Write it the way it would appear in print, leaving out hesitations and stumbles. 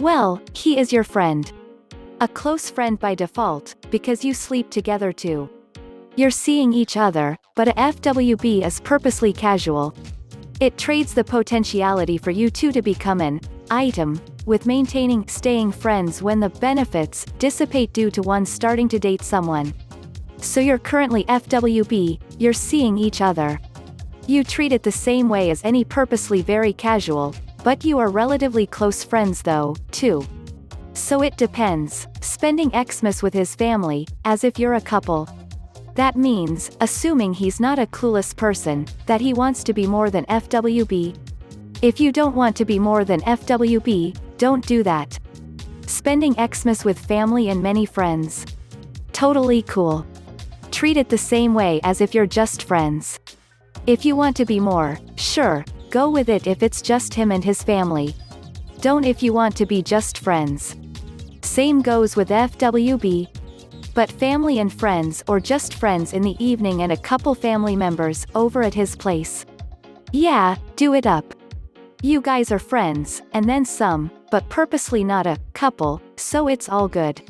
Well, he is your friend. A close friend by default, because you sleep together too. You're seeing each other, but a FWB is purposely casual. It trades the potentiality for you two to become an item, with maintaining staying friends when the benefits dissipate due to one starting to date someone. So you're currently FWB, you're seeing each other. You treat it the same way as any purposely very casual, but you are relatively close friends though, too. So it depends, spending Xmas with his family, as if you're a couple. That means, assuming he's not a clueless person, that he wants to be more than FWB. If you don't want to be more than FWB, don't do that. Spending Xmas with family and many friends. Totally cool. Treat it the same way as if you're just friends. If you want to be more, sure, go with it if it's just him and his family. Don't if you want to be just friends. Same goes with FWB. But family and friends or just friends in the evening and a couple family members over at his place. Yeah, do it up. You guys are friends, and then some, but purposely not a couple, so it's all good.